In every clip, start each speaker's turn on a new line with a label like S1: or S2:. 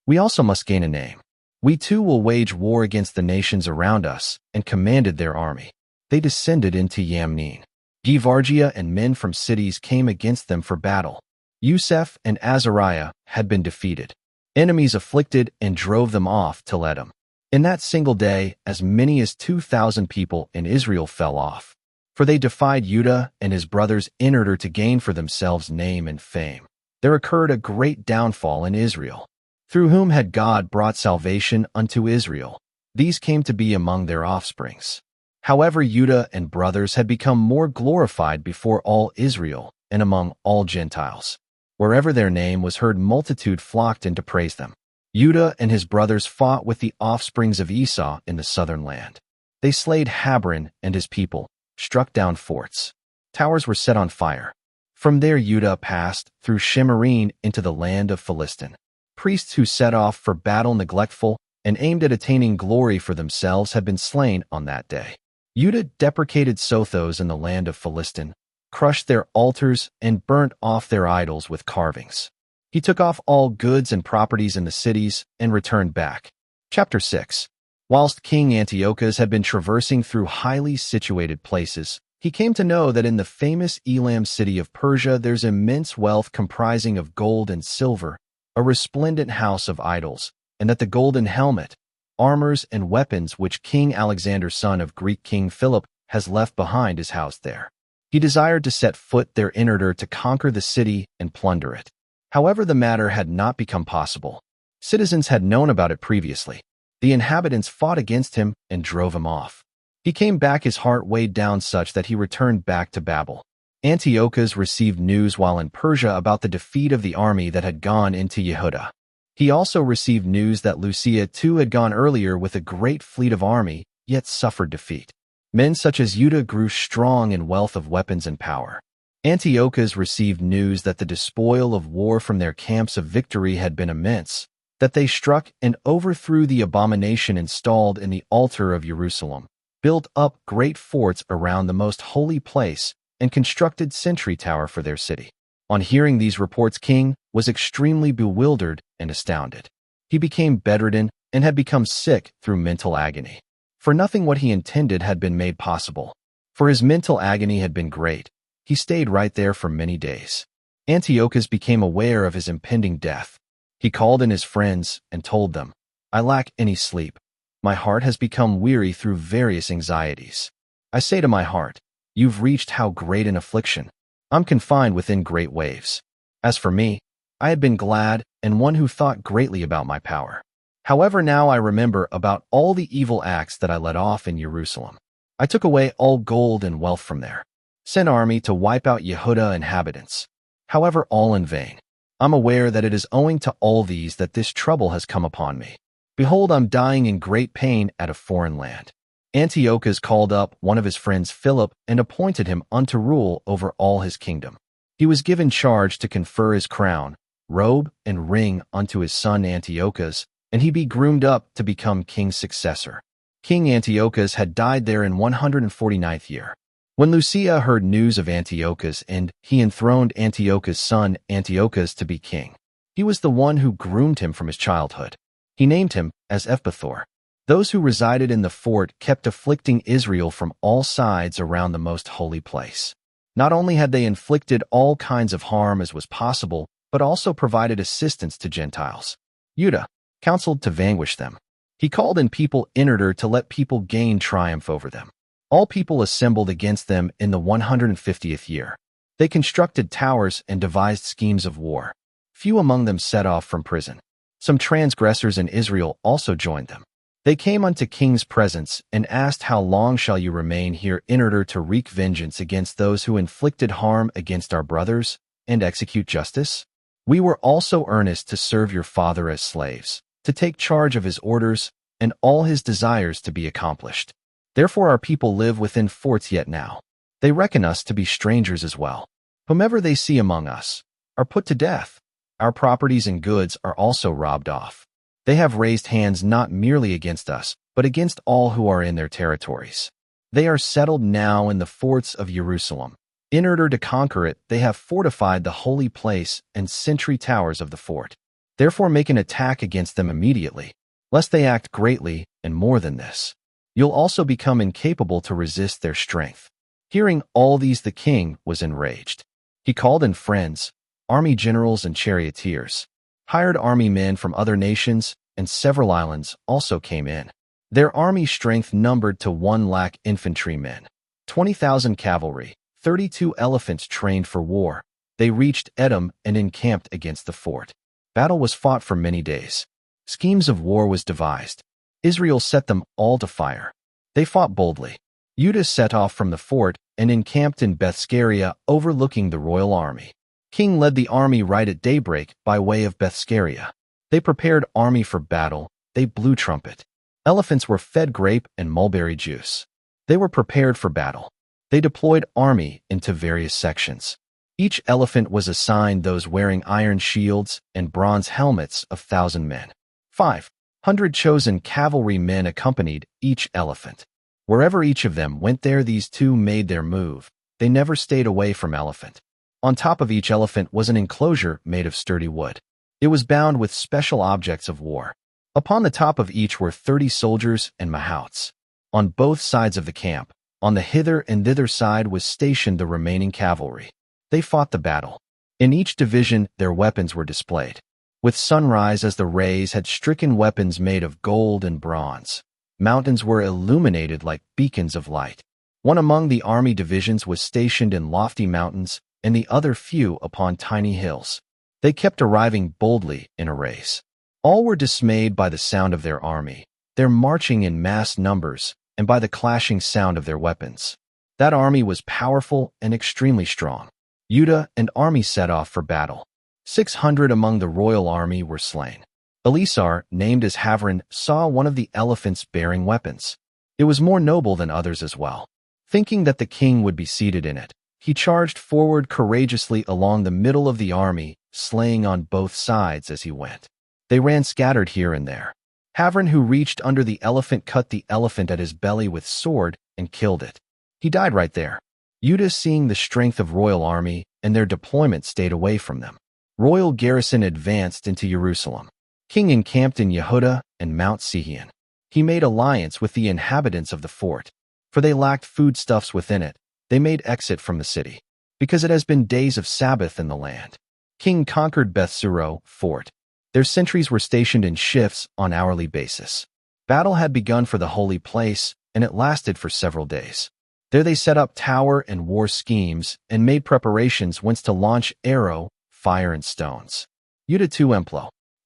S1: We also must gain a name. We too will wage war against the nations around us, and commanded their army. They descended into Yamnin. Givargia and men from cities came against them for battle. Yusef and Azariah had been defeated. Enemies afflicted and drove them off to Edom. In that single day, as many as 2,000 people in Israel fell off. For they defied Judah and his brothers in order to gain for themselves name and fame. There occurred a great downfall in Israel. Through whom had God brought salvation unto Israel? These came to be among their offsprings. However, Judah and brothers had become more glorified before all Israel and among all Gentiles. Wherever their name was heard, multitude flocked in to praise them. Judah and his brothers fought with the offsprings of Esau in the southern land. They slayed Habron and his people, struck down forts. Towers were set on fire. From there Judah passed through Shemarine into the land of Philistin. Priests who set off for battle neglectful and aimed at attaining glory for themselves had been slain on that day. Judah deprecated Sothos in the land of Philistin, crushed their altars, and burnt off their idols with carvings. He took off all goods and properties in the cities and returned back. Chapter 6. Whilst King Antiochus had been traversing through highly situated places, he came to know that in the famous Elam city of Persia there's immense wealth comprising of gold and silver, a resplendent house of idols, and that the golden helmet, armors, and weapons which King Alexander, son of Greek King Philip, has left behind is housed there. He desired to set foot there in order to conquer the city and plunder it. However, the matter had not become possible. Citizens had known about it previously. The inhabitants fought against him and drove him off. He came back, his heart weighed down such that he returned back to Babel. Antiochus received news while in Persia about the defeat of the army that had gone into Yehuda. He also received news that Lucia too had gone earlier with a great fleet of army, yet suffered defeat. Men such as Judah grew strong in wealth of weapons and power. Antiochus received news that the despoil of war from their camps of victory had been immense, that they struck and overthrew the abomination installed in the altar of Jerusalem, built up great forts around the most holy place, and constructed sentry tower for their city. On hearing these reports, King was extremely bewildered and astounded. He became bedridden and had become sick through mental agony. For nothing what he intended had been made possible. For his mental agony had been great. He stayed right there for many days. Antiochus became aware of his impending death. He called in his friends and told them, "I lack any sleep. My heart has become weary through various anxieties. I say to my heart, you've reached how great an affliction. I'm confined within great waves. As for me, I had been glad and one who thought greatly about my power. However, now I remember about all the evil acts that I let off in Jerusalem. I took away all gold and wealth from there, sent army to wipe out Yehuda inhabitants. However, all in vain. I'm aware that it is owing to all these that this trouble has come upon me. Behold, I'm dying in great pain at a foreign land." Antiochus called up one of his friends Philip and appointed him unto rule over all his kingdom. He was given charge to confer his crown, robe, and ring unto his son Antiochus, and he be groomed up to become king's successor. King Antiochus had died there in 149th year. When Lucia heard news of Antiochus, and he enthroned Antiochus' son Antiochus to be king. He was the one who groomed him from his childhood. He named him as Epithor. Those who resided in the fort kept afflicting Israel from all sides around the most holy place. Not only had they inflicted all kinds of harm as was possible, but also provided assistance to Gentiles. Judah counseled to vanquish them. He called in people in order to let people gain triumph over them. All people assembled against them in the 150th year. They constructed towers and devised schemes of war. Few among them set off from prison. Some transgressors in Israel also joined them. They came unto king's presence and asked, "How long shall you remain here in order to wreak vengeance against those who inflicted harm against our brothers and execute justice? We were also earnest to serve your father as slaves, to take charge of his orders and all his desires to be accomplished. Therefore our people live within forts yet now. They reckon us to be strangers as well. Whomever they see among us are put to death. Our properties and goods are also robbed off. They have raised hands not merely against us, but against all who are in their territories. They are settled now in the forts of Jerusalem. In order to conquer it, they have fortified the holy place and sentry towers of the fort. Therefore make an attack against them immediately, lest they act greatly and more than this. You'll also become incapable to resist their strength." Hearing all these, the king was enraged. He called in friends, army generals and charioteers, hired army men from other nations, and several islands also came in. Their army strength numbered to 1,00,000 infantrymen, 20,000 cavalry, 32 elephants trained for war. They reached Edom and encamped against the fort. Battle was fought for many days. Schemes of war was devised. Israel set them all to fire. They fought boldly. Judah set off from the fort and encamped in Bethscaria overlooking the royal army. King led the army right at daybreak by way of Bethscaria. They prepared army for battle. They blew trumpet. Elephants were fed grape and mulberry juice. They were prepared for battle. They deployed army into various sections. Each elephant was assigned those wearing iron shields and bronze helmets of 1,000 men. 500 chosen cavalry men accompanied each elephant. Wherever each of them went, there these two made their move. They never stayed away from elephant. On top of each elephant was an enclosure made of sturdy wood. It was bound with special objects of war. Upon the top of each were 30 soldiers and mahouts. On both sides of the camp, on the hither and thither side, was stationed the remaining cavalry. They fought the battle. In each division their weapons were displayed. With sunrise as the rays had stricken, weapons made of gold and bronze. Mountains were illuminated like beacons of light. One among the army divisions was stationed in lofty mountains, and the other few upon tiny hills. They kept arriving boldly in a race. All were dismayed by the sound of their army, their marching in mass numbers, and by the clashing sound of their weapons. That army was powerful and extremely strong. Judah and army set off for battle. 600 among the royal army were slain. Elisar, named as Havran, saw one of the elephants bearing weapons. It was more noble than others as well. Thinking that the king would be seated in it, he charged forward courageously along the middle of the army, slaying on both sides as he went. They ran scattered here and there. Havran, who reached under the elephant, cut the elephant at his belly with sword and killed it. He died right there. Judah, seeing the strength of royal army and their deployment, stayed away from them. Royal garrison advanced into Jerusalem. King encamped in Yehuda and Mount Sihion. He made alliance with the inhabitants of the fort, for they lacked foodstuffs within it. They made exit from the city, because it has been days of Sabbath in the land. King conquered Bethsuro fort. Their sentries were stationed in shifts on hourly basis. Battle had begun for the holy place, and it lasted for several days. There they set up tower and war schemes, and made preparations whence to launch arrow, fire, and stones. Judah too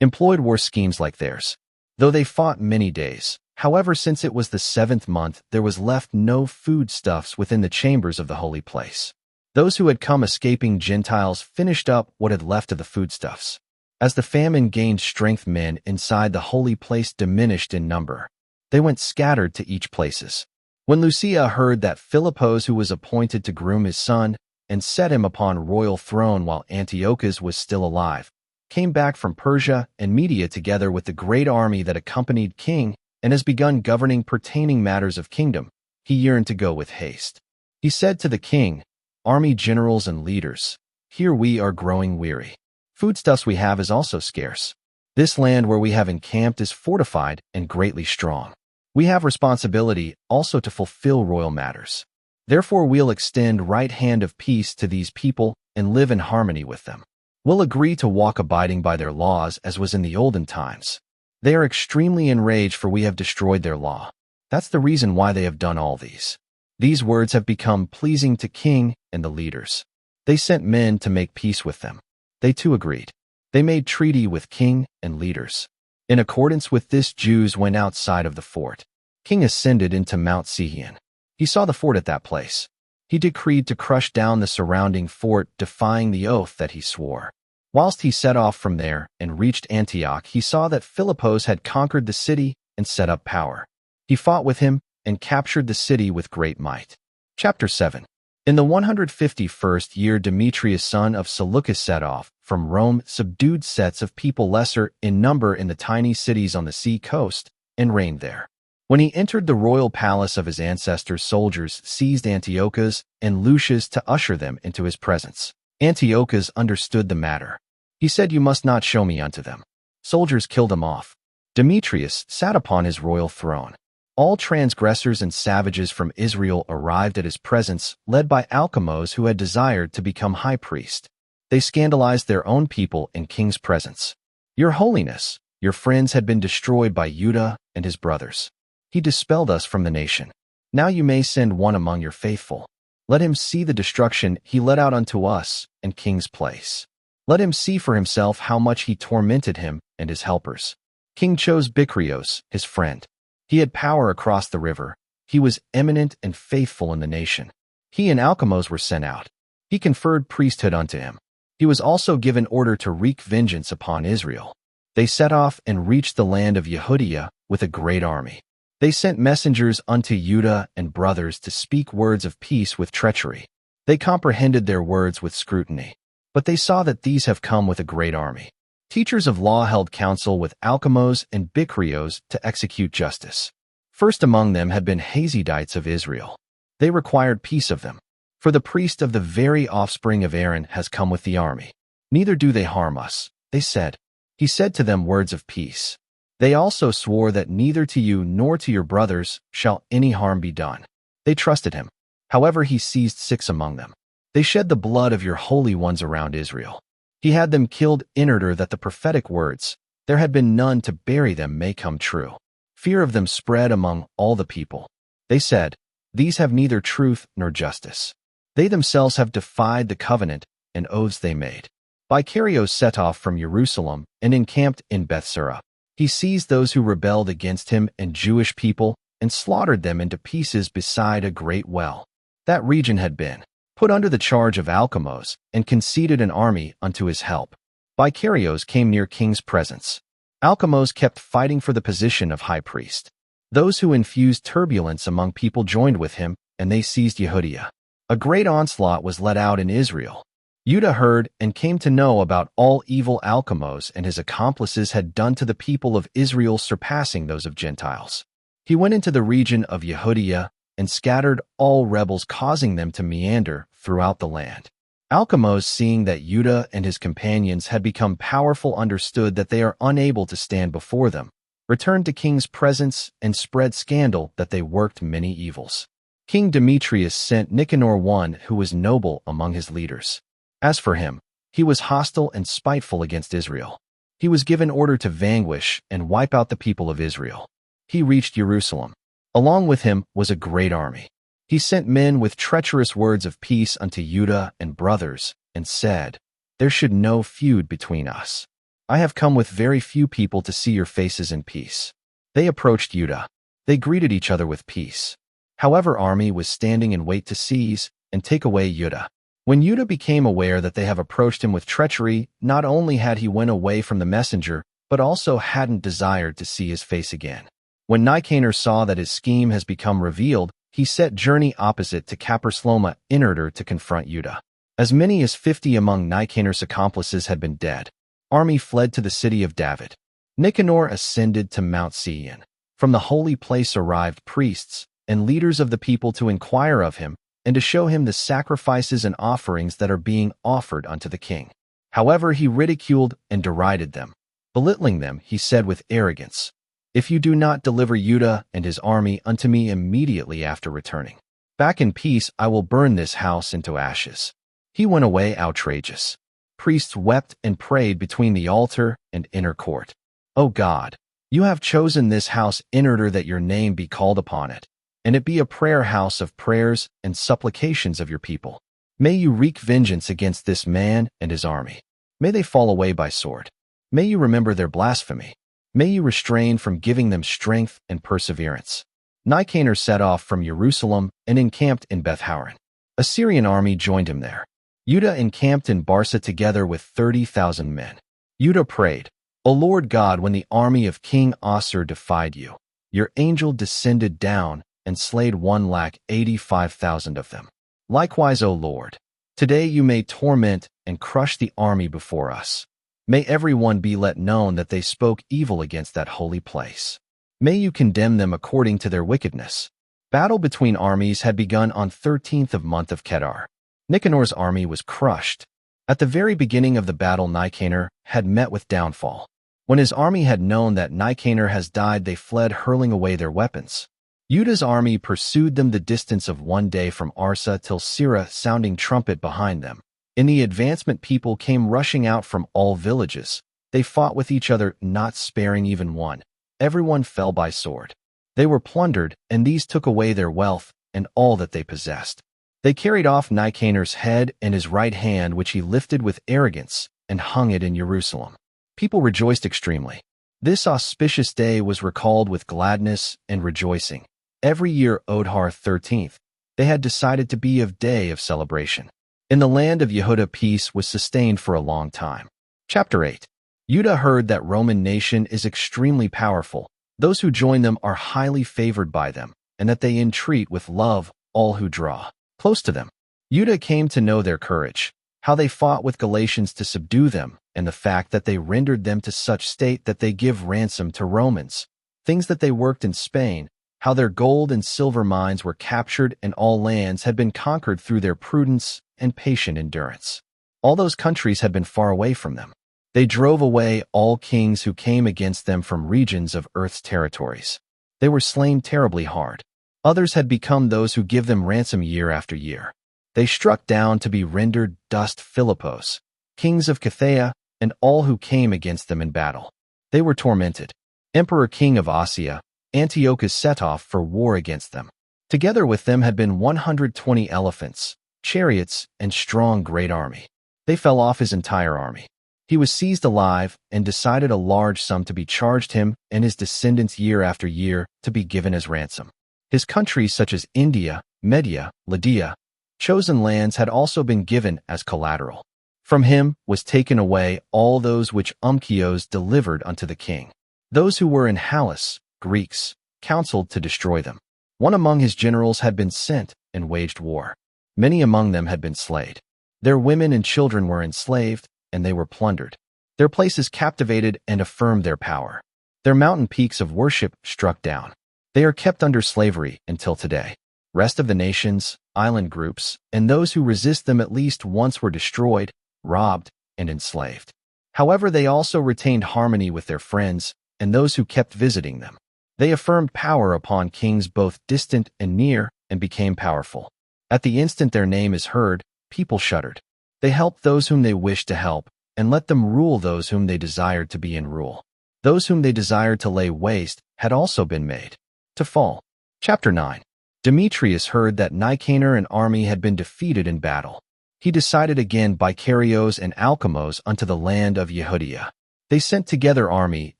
S1: employed war schemes like theirs. Though they fought many days, however, since it was the 7th month, there was left no foodstuffs within the chambers of the holy place. Those who had come escaping Gentiles finished up what had left of the foodstuffs. As the famine gained strength, men inside the holy place diminished in number. They went scattered to each places. When Lucia heard that Philippus, who was appointed to groom his son and set him upon royal throne while Antiochus was still alive, came back from Persia and Media together with the great army that accompanied king and has begun governing pertaining matters of kingdom, he yearned to go with haste. He said to the king, army generals and leaders, "Here we are growing weary. Foodstuffs we have is also scarce. This land where we have encamped is fortified and greatly strong. We have responsibility also to fulfill royal matters. Therefore we'll extend right hand of peace to these people and live in harmony with them. We'll agree to walk abiding by their laws as was in the olden times. They are extremely enraged, for we have destroyed their law. That's the reason why they have done all these." These words have become pleasing to king and the leaders. They sent men to make peace with them. They too agreed. They made treaty with king and leaders. In accordance with this, Jews went outside of the fort. King ascended into Mount Sihion. He saw the fort at that place. He decreed to crush down the surrounding fort, defying the oath that he swore. Whilst he set off from there and reached Antioch, he saw that Philippus had conquered the city and set up power. He fought with him and captured the city with great might. Chapter 7. In the 151st year, Demetrius, son of Seleucus, set off from Rome, subdued sets of people lesser in number in the tiny cities on the sea coast, and reigned there. When he entered the royal palace of his ancestors, soldiers seized Antiochus and Lucius to usher them into his presence. Antiochus understood the matter. He said, "You must not show me unto them. Soldiers killed him off. Demetrius sat upon his royal throne. All transgressors and savages from Israel arrived at his presence, led by Alcamos, who had desired to become high priest. They scandalized their own people in king's presence. Your Holiness, your friends had been destroyed by Judah and his brothers. He dispelled us from the nation. Now you may send one among your faithful. Let him see the destruction he let out unto us in king's place. Let him see for himself how much he tormented him and his helpers. King chose Bicrios, his friend. He had power across the river. He was eminent and faithful in the nation. He and Alcamos were sent out. He conferred priesthood unto him. He was also given order to wreak vengeance upon Israel. They set off and reached the land of Yehudah with a great army. They sent messengers unto Judah and brothers to speak words of peace with treachery. They comprehended their words with scrutiny. But they saw that these have come with a great army. Teachers of law held counsel with Alcamos and Bicrios to execute justice. First among them had been Hazidites of Israel. They required peace of them. For the priest of the very offspring of Aaron has come with the army. Neither do they harm us, they said. He said to them words of peace. They also swore that neither to you nor to your brothers shall any harm be done. They trusted him. However, he seized 6 among them. They shed the blood of your holy ones around Israel. He had them killed in order that the prophetic words, there had been none to bury them, may come true. Fear of them spread among all the people. They said, these have neither truth nor justice. They themselves have defied the covenant and oaths they made. Bicrios set off from Jerusalem and encamped in Bethsura. He seized those who rebelled against him and Jewish people and slaughtered them into pieces beside a great well. That region had been put under the charge of Alcamos and conceded an army unto his help. Bicrios came near king's presence. Alcamos kept fighting for the position of high priest. Those who infused turbulence among people joined with him, and they seized Yehudah. A great onslaught was let out in Israel. Judah heard and came to know about all evil Alcamos and his accomplices had done to the people of Israel, surpassing those of Gentiles. He went into the region of Yehudah and scattered all rebels, causing them to meander throughout the land. Alcamos, seeing that Judah and his companions had become powerful, understood that they are unable to stand before them, returned to king's presence and spread scandal that they worked many evils. King Demetrius sent Nicanor, one who was noble among his leaders. As for him, he was hostile and spiteful against Israel. He was given order to vanquish and wipe out the people of Israel. He reached Jerusalem. Along with him was a great army. He sent men with treacherous words of peace unto Judah and brothers, and said, there should no feud between us. I have come with very few people to see your faces in peace. They approached Judah. They greeted each other with peace. However, army was standing in wait to seize and take away Judah. When Judah became aware that they have approached him with treachery, not only had he went away from the messenger, but also hadn't desired to see his face again. When Nicanor saw that his scheme has become revealed, he set journey opposite to Capursloma in order to confront Judah. As many as 50 among Nicanor's accomplices had been dead. Army fled to the city of David. Nicanor ascended to Mount Sion. From the holy place arrived priests and leaders of the people to inquire of him, and to show him the sacrifices and offerings that are being offered unto the king. However, he ridiculed and derided them. Belittling them, he said with arrogance, if you do not deliver Judah and his army unto me immediately after returning back in peace, I will burn this house into ashes. He went away outrageous. Priests wept and prayed between the altar and inner court. O God, you have chosen this house in order that your name be called upon it, and it be a prayer house of prayers and supplications of your people. May you wreak vengeance against this man and his army. May they fall away by sword. May you remember their blasphemy. May you restrain from giving them strength and perseverance. Nicanor set off from Jerusalem and encamped in Beth-horon. A Syrian army joined him there. Judah encamped in Barsa together with 30,000 men. Judah prayed, O Lord God, when the army of King Assur defied you, your angel descended down and slayed 185,000 of them. Likewise, O Lord, today you may torment and crush the army before us. May everyone be let known that they spoke evil against that holy place. May you condemn them according to their wickedness. Battle between armies had begun on 13th of month of Kedar. Nicanor's army was crushed. At the very beginning of the battle, Nicanor had met with downfall. When his army had known that Nicanor has died, they fled, hurling away their weapons. Yuda's army pursued them the distance of 1 day from Arsa till Sira, sounding trumpet behind them. In the advancement, people came rushing out from all villages. They fought with each other, not sparing even one. Everyone fell by sword. They were plundered, and these took away their wealth and all that they possessed. They carried off Nicanor's head and his right hand, which he lifted with arrogance, and hung it in Jerusalem. People rejoiced extremely. This auspicious day was recalled with gladness and rejoicing. Every year, Odhar 13th, they had decided to be a day of celebration. In the land of Yehuda, peace was sustained for a long time. Chapter 8. Judah heard that Roman nation is extremely powerful. Those who join them are highly favored by them, and that they entreat with love all who draw close to them. Judah came to know their courage, how they fought with Galatians to subdue them, and the fact that they rendered them to such state that they give ransom to Romans, things that they worked in Spain, how their gold and silver mines were captured and all lands had been conquered through their prudence and patient endurance. All those countries had been far away from them. They drove away all kings who came against them from regions of earth's territories. They were slain terribly hard. Others had become those who give them ransom year after year. They struck down to be rendered dust Philippos, kings of Cathaea, and all who came against them in battle. They were tormented. Emperor king of Asia, Antiochus set off for war against them. Together with them had been 120 elephants, chariots, and strong great army. They fell off his entire army. He was seized alive and decided a large sum to be charged him and his descendants year after year to be given as ransom. His countries such as India, Media, Lydia, chosen lands had also been given as collateral. From him was taken away all those which Umchios delivered unto the king. Those who were in Halys, Greeks, counseled to destroy them. One among his generals had been sent and waged war. Many among them had been slain. Their women and children were enslaved, and they were plundered. Their places captivated and affirmed their power. Their mountain peaks of worship struck down. They are kept under slavery until today. Rest of the nations, island groups, and those who resist them at least once were destroyed, robbed, and enslaved. However, they also retained harmony with their friends and those who kept visiting them. They affirmed power upon kings both distant and near and became powerful. At the instant their name is heard, people shuddered. They helped those whom they wished to help and let them rule those whom they desired to be in rule. Those whom they desired to lay waste had also been made to fall. Chapter 9. Demetrius heard that Nicanor and army had been defeated in battle. He decided again by Carios and Alchemos unto the land of Yehudia. They sent together army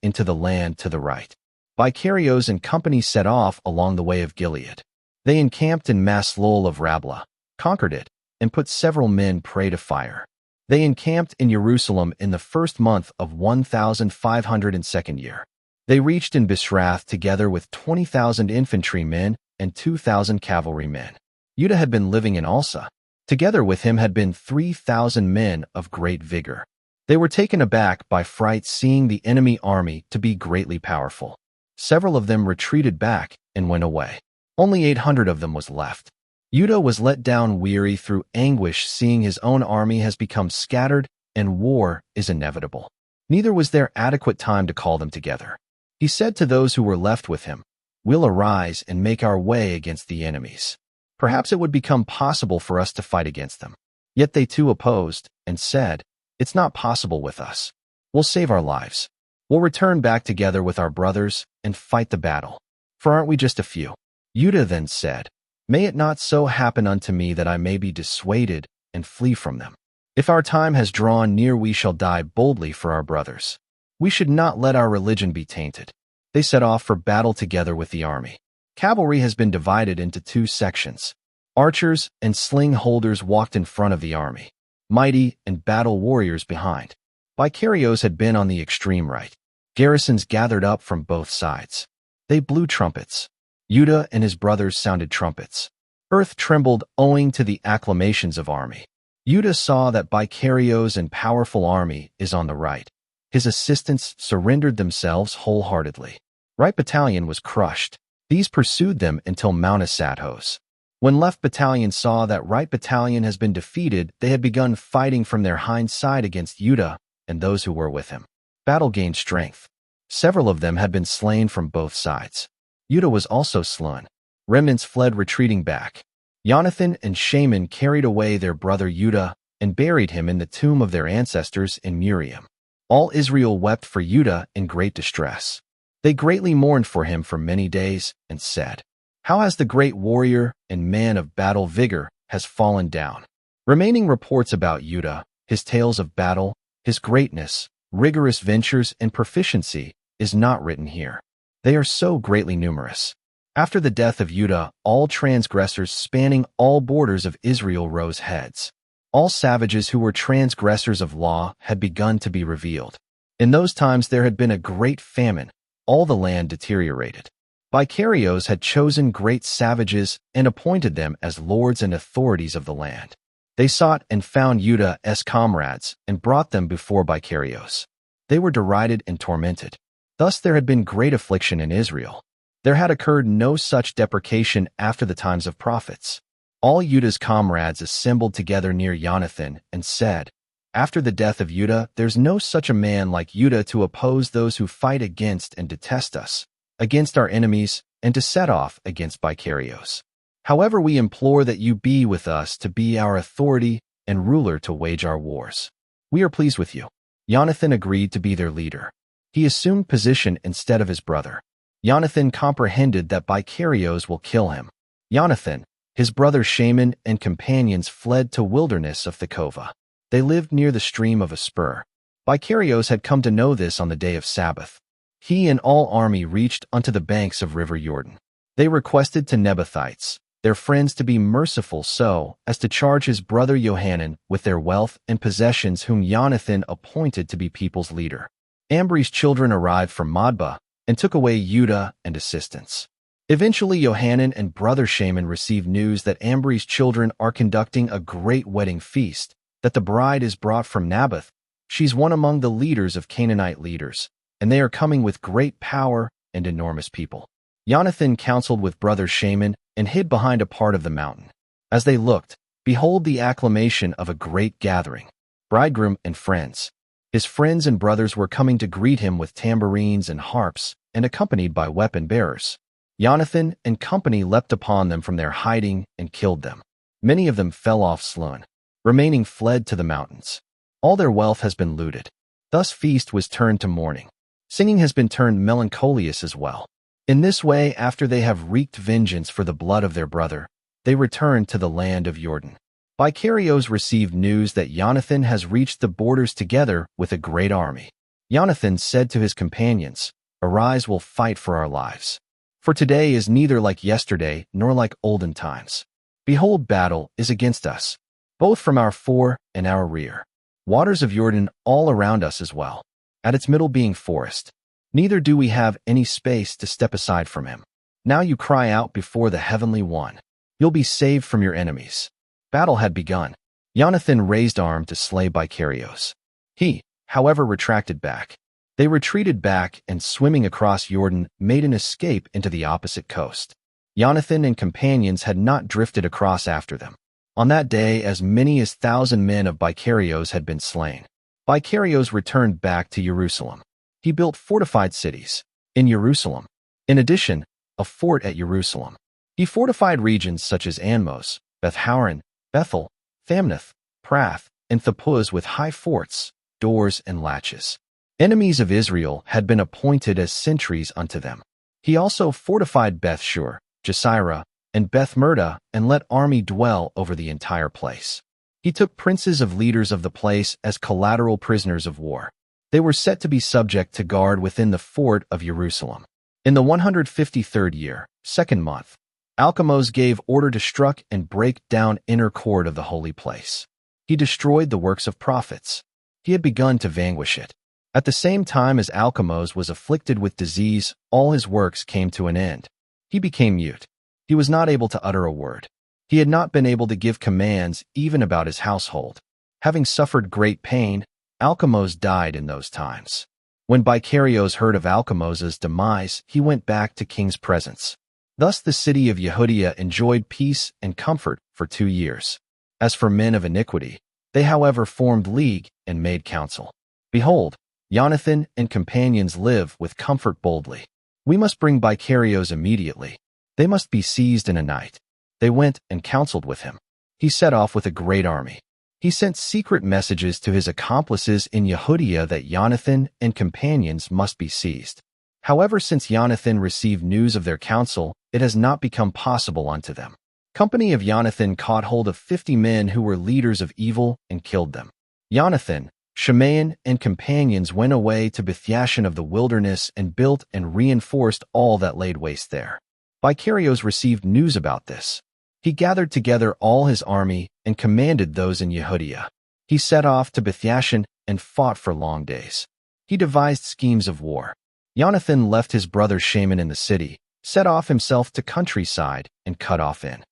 S1: into the land to the right. Vicarios and company set off along the way of Gilead. They encamped in Maslol of Rablah, conquered it, and put several men prey to fire. They encamped in Jerusalem in the first month of 1502nd year. They reached in Bisrath together with 20,000 infantrymen and 2,000 cavalrymen. Judah had been living in Alsa. Together with him had been 3,000 men of great vigor. They were taken aback by fright, seeing the enemy army to be greatly powerful. Several of them retreated back and went away. Only 800 of them was left. Judah was let down, weary through anguish, seeing his own army has become scattered and war is inevitable. Neither was there adequate time to call them together. He said to those who were left with him, "We'll arise and make our way against the enemies. Perhaps it would become possible for us to fight against them." Yet they too opposed and said, "It's not possible with us. We'll save our lives. We'll return back together with our brothers and fight the battle. For aren't we just a few?" Judah then said, "May it not so happen unto me that I may be dissuaded and flee from them. If our time has drawn near, we shall die boldly for our brothers. We should not let our religion be tainted." They set off for battle together with the army. Cavalry has been divided into two sections. Archers and sling holders walked in front of the army, mighty and battle warriors behind. Vicarios had been on the extreme right. Garrisons gathered up from both sides. They blew trumpets. Judah and his brothers sounded trumpets. Earth trembled owing to the acclamations of army. Judah saw that Vicarios and powerful army is on the right. His assistants surrendered themselves wholeheartedly. Right battalion was crushed. These pursued them until Mount Asathos. When left battalion saw that right battalion has been defeated, they had begun fighting from their hind side against Judah and those who were with him. Battle gained strength. Several of them had been slain from both sides. Judah was also slain. Remnants fled retreating back. Jonathan and Shaman carried away their brother Judah and buried him in the tomb of their ancestors in Muriam. All Israel wept for Judah in great distress. They greatly mourned for him for many days and said, "How has the great warrior and man of battle vigor has fallen down?" Remaining reports about Judah, his tales of battle, his greatness, rigorous ventures, and proficiency is not written here. They are so greatly numerous. After the death of Judah, all transgressors spanning all borders of Israel rose heads. All savages who were transgressors of law had begun to be revealed. In those times there had been a great famine. All the land deteriorated. Vicarios had chosen great savages and appointed them as lords and authorities of the land. They sought and found Judah's comrades and brought them before Vicarios. They were derided and tormented. Thus there had been great affliction in Israel. There had occurred no such deprecation after the times of prophets. All Judah's comrades assembled together near Jonathan and said, "After the death of Judah, there's no such a man like Judah to oppose those who fight against and detest us, against our enemies, and to set off against Vicarios. However, we implore that you be with us to be our authority and ruler to wage our wars. We are pleased with you." Jonathan agreed to be their leader. He assumed position instead of his brother. Jonathan comprehended that Vicarios will kill him. Jonathan, his brother Shaman, and companions fled to wilderness of Thekova. They lived near the stream of a spur. Vicarios had come to know this on the day of Sabbath. He and all army reached unto the banks of river Jordan. They requested to Nebathites, their friends, to be merciful so as to charge his brother Johanan with their wealth and possessions, whom Jonathan appointed to be people's leader. Ambri's children arrived from Madba and took away Judah and assistants. Eventually, Johanan and brother Shaman received news that Ambri's children are conducting a great wedding feast, that the bride is brought from Naboth. She's one among the leaders of Canaanite leaders, and they are coming with great power and enormous people. Jonathan counseled with brother Shaman and hid behind a part of the mountain. As they looked, behold the acclamation of a great gathering, bridegroom and friends. His friends and brothers were coming to greet him with tambourines and harps, and accompanied by weapon-bearers. Jonathan and company leapt upon them from their hiding and killed them. Many of them fell off slain. Remaining fled to the mountains. All their wealth has been looted. Thus feast was turned to mourning. Singing has been turned melancholious as well. In this way, after they have wreaked vengeance for the blood of their brother, they return to the land of Jordan. Vicarios received news that Jonathan has reached the borders together with a great army. Jonathan said to his companions, "Arise, we'll fight for our lives. For today is neither like yesterday nor like olden times. Behold, battle is against us, both from our fore and our rear. Waters of Jordan all around us as well, at its middle being forest. Neither do we have any space to step aside from him. Now you cry out before the Heavenly One. You'll be saved from your enemies." Battle had begun. Jonathan raised arm to slay Vicarios. He, however, retracted back. They retreated back and, swimming across Jordan, made an escape into the opposite coast. Jonathan and companions had not drifted across after them. On that day, as many as 1,000 men of Vicarios had been slain. Vicarios returned back to Jerusalem. He built fortified cities in Jerusalem. In addition, a fort at Jerusalem. He fortified regions such as Anmos, Beth-horon, Bethel, Thamnath, Prath, and Thapuz with high forts, doors, and latches. Enemies of Israel had been appointed as sentries unto them. He also fortified Beth-shur, Jesirah, and Beth-merda, and let army dwell over the entire place. He took princes of leaders of the place as collateral prisoners of war. They were set to be subject to guard within the fort of Jerusalem. In the 153rd year, 2nd month, Alchemos gave order to struck and break down inner court of the holy place. He destroyed the works of prophets. He had begun to vanquish it. At the same time as Alchemos was afflicted with disease, all his works came to an end. He became mute. He was not able to utter a word. He had not been able to give commands even about his household. Having suffered great pain, Alchemos died in those times. When Vicarios heard of Alchemos's demise, he went back to king's presence. Thus the city of Yehudiah enjoyed peace and comfort for 2 years. As for men of iniquity, they however formed league and made counsel. Behold, Jonathan and companions live with comfort boldly. We must bring Bicarios immediately. They must be seized in a night. They went and counseled with him. He set off with a great army. He sent secret messages to his accomplices in Yehudia that Jonathan and companions must be seized. However, since Jonathan received news of their counsel, it has not become possible unto them. Company of Jonathan caught hold of 50 men who were leaders of evil and killed them. Jonathan, Shimei, and companions went away to Bethiashan of the wilderness and built and reinforced all that laid waste there. Bicarios received news about this. He gathered together all his army and commanded those in Yehudia. He set off to Bethiashan and fought for long days. He devised schemes of war. Jonathan left his brother Shimei in the city, set off himself to countryside, and cut off in.